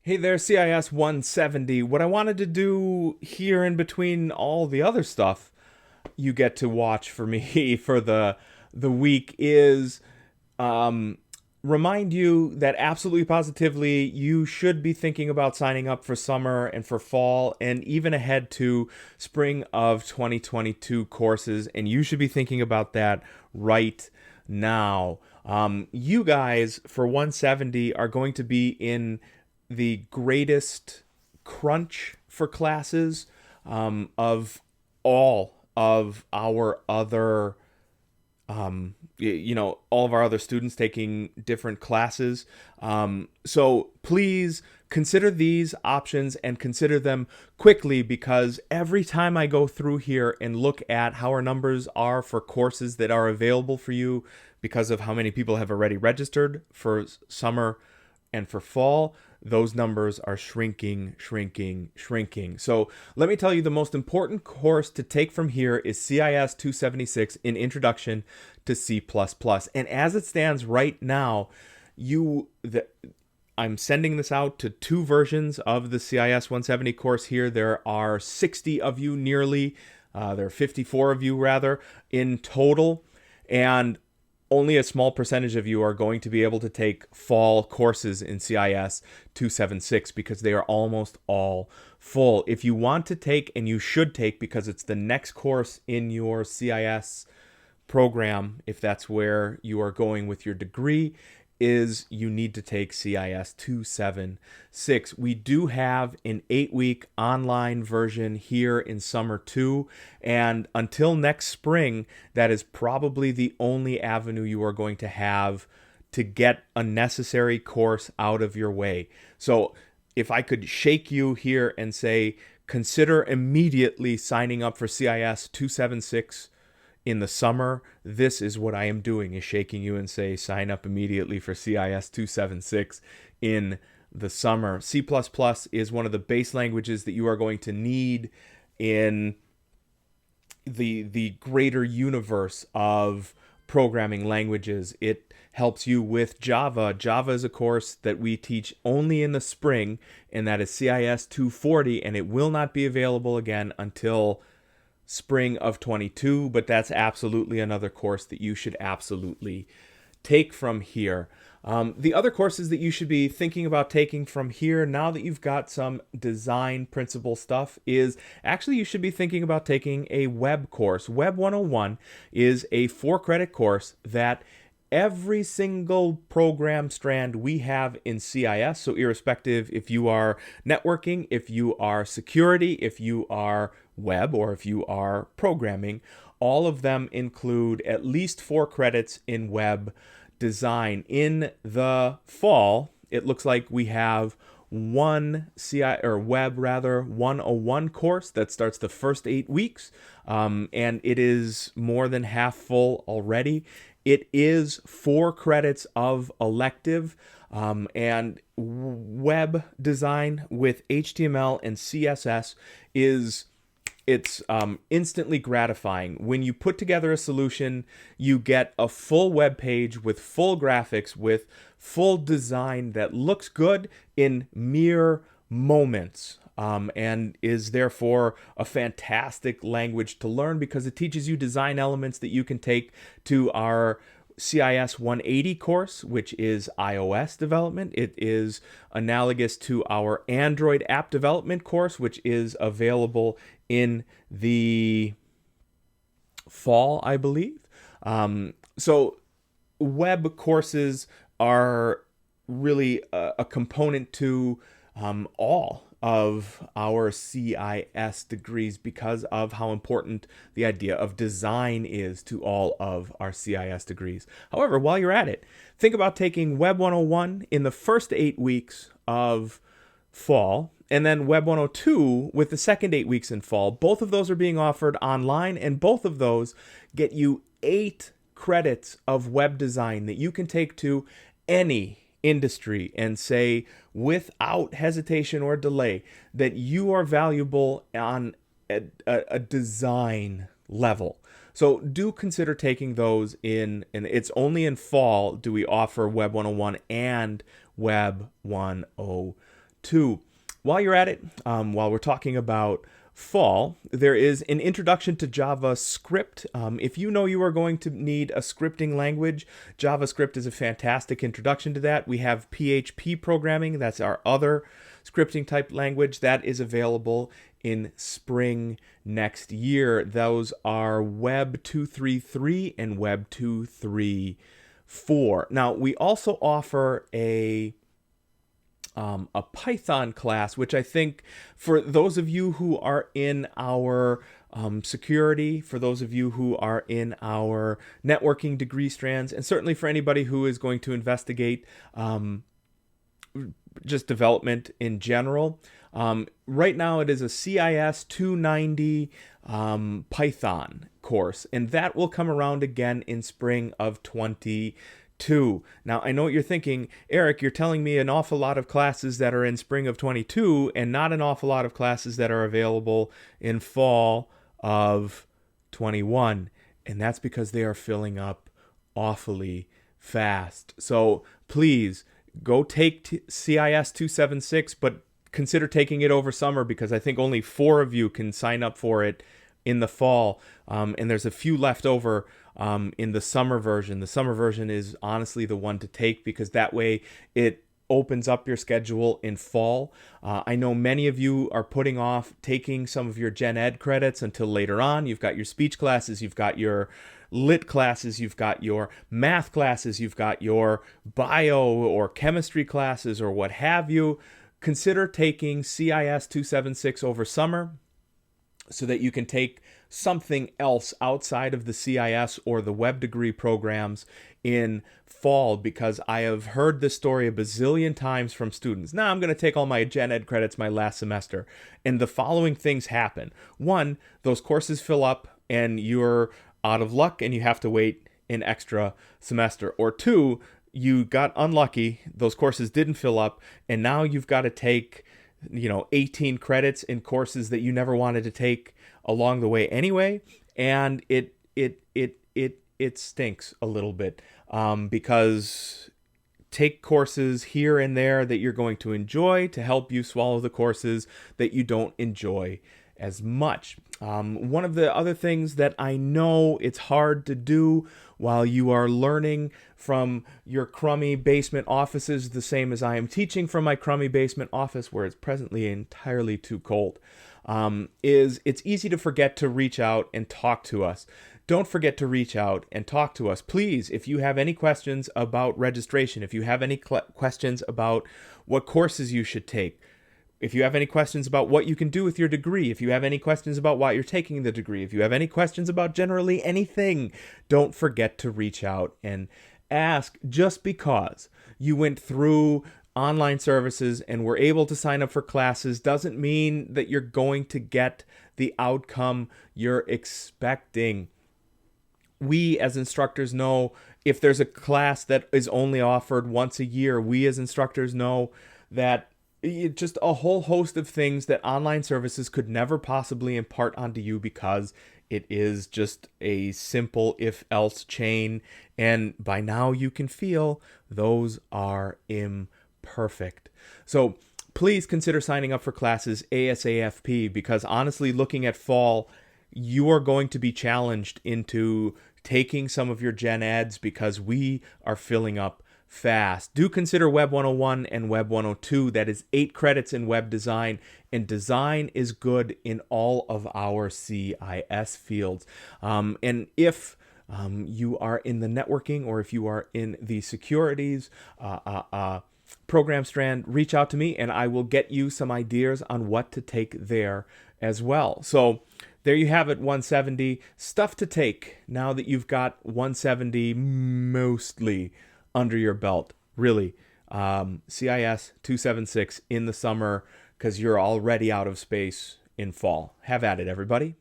Hey there, CIS170. What I wanted to do here in between all the other stuff you get to watch for me for the week is um, remind you that absolutely positively you should be thinking about signing up for summer and for fall and even ahead to spring of 2022 courses, and you should be thinking about that right now. You guys for 170 are going to be in the greatest crunch for classes of all of our other all of our other students taking different classes. So please consider these options and consider them quickly, because every time I go through here and look at how our numbers are for courses that are available for you because of how many people have already registered for summer and for fall, those numbers are shrinking, shrinking, shrinking. So let me tell you, the most important course to take from here is CIS 276 in Introduction to C++. And as it stands right now, I'm sending this out to two versions of the CIS 170 course here. There are 60 of you nearly, there are 54 of you rather in total. And only a small percentage of you are going to be able to take fall courses in CIS 276 because they are almost all full. If you want to take, and you should take because it's the next course in your CIS program, if that's where you are going with your degree, is you need to take CIS 276. We do have an 8-week online version here in summer 2, and until next spring, that is probably the only avenue you are going to have to get a necessary course out of your way. So if I could shake you here and say, consider immediately signing up for CIS 276 in the summer, this is what I am doing, is shaking you and say, sign up immediately for CIS 276 in the summer. C++ is one of the base languages that you are going to need in the greater universe of programming languages. It helps you with Java. Java is a course that we teach only in the spring, and that is CIS 240, and it will not be available again until spring of 22, but that's absolutely another course that you should absolutely take from here. The other courses that you should be thinking about taking from here, now that you've got some design principle stuff, is actually you should be thinking about taking a web course. Web 101 is a 4-credit course that every single program strand we have in CIS, so irrespective if you are networking, if you are security, if you are web, or if you are programming, all of them include at least 4 credits in web design. In the fall, it looks like we have one web 101 course that starts the first 8 weeks, and it is more than half full already. It is 4 credits of elective, and web design with HTML and CSS it's instantly gratifying. When you put together a solution, you get a full web page with full graphics, with full design that looks good in mere moments, and is therefore a fantastic language to learn because it teaches you design elements that you can take to our CIS 180 course, which is iOS development. It is analogous to our Android app development course, which is available in the fall, I believe. So web courses are really a component to all of our CIS degrees because of how important the idea of design is to all of our CIS degrees. However, while you're at it, think about taking Web 101 in the first 8 weeks of fall, and then Web 102 with the second 8 weeks in fall. Both of those are being offered online, and both of those get you 8 credits of web design that you can take to any industry and say without hesitation or delay that you are valuable on a design level. So do consider taking those in, and it's only in fall do we offer Web 101 and Web 102. 2. While you're at it, while we're talking about fall, there is an introduction to JavaScript. If you know you are going to need a scripting language, JavaScript is a fantastic introduction to that. We have PHP programming. That's our other scripting type language that is available in spring next year. Those are Web 2.3.3 and Web 2.3.4. Now, we also offer a Python class, which I think for those of you who are in our security, for those of you who are in our networking degree strands, and certainly for anybody who is going to investigate just development in general. Right now it is a CIS170 Python course, and that will come around again in spring of 2022. Now, I know what you're thinking, Eric, you're telling me an awful lot of classes that are in spring of 22 and not an awful lot of classes that are available in fall of 21. And that's because they are filling up awfully fast. So please go take CIS276, but consider taking it over summer, because I think only 4 of you can sign up for it in the fall. And there's a few left over in the summer version. The summer version is honestly the one to take, because that way it opens up your schedule in fall. I know many of you are putting off taking some of your gen ed credits until later on. You've got your speech classes, you've got your lit classes, you've got your math classes, you've got your bio or chemistry classes or what have you. Consider taking CIS276 over summer so that you can take something else outside of the CIS or the web degree programs in fall, because I have heard this story a bazillion times from students. Now I'm going to take all my gen ed credits my last semester, and the following things happen. 1, those courses fill up and you're out of luck and you have to wait an extra semester. Or 2, you got unlucky, those courses didn't fill up, and now you've got to take 18 credits in courses that you never wanted to take along the way anyway, and it stinks a little bit, because take courses here and there that you're going to enjoy to help you swallow the courses that you don't enjoy as much. One of the other things that I know it's hard to do while you are learning from your crummy basement offices, the same as I am teaching from my crummy basement office where it's presently entirely too cold, is it's easy to forget to reach out and talk to us. Don't forget to reach out and talk to us. Please, if you have any questions about registration, if you have any questions about what courses you should take, if you have any questions about what you can do with your degree, if you have any questions about why you're taking the degree, if you have any questions about generally anything, don't forget to reach out and ask. Just because you went through online services and were able to sign up for classes doesn't mean that you're going to get the outcome you're expecting. We as instructors know if there's a class that is only offered once a year, we as instructors know that just a whole host of things that online services could never possibly impart onto you, because it is just a simple if-else chain, and by now you can feel those are imperfect. So please consider signing up for classes ASAP, because honestly, looking at fall, you are going to be challenged into taking some of your gen eds, because we are filling up fast. Do consider Web 101 and Web 102. That is 8 credits in web design, and design is good in all of our CIS fields. And if you are in the networking, or if you are in the securities program strand, reach out to me and I will get you some ideas on what to take there as well. So there you have it, 170. Stuff to take now that you've got 170 mostly under your belt. Really, CIS 276 in the summer, because you're already out of space in fall. Have at it, everybody.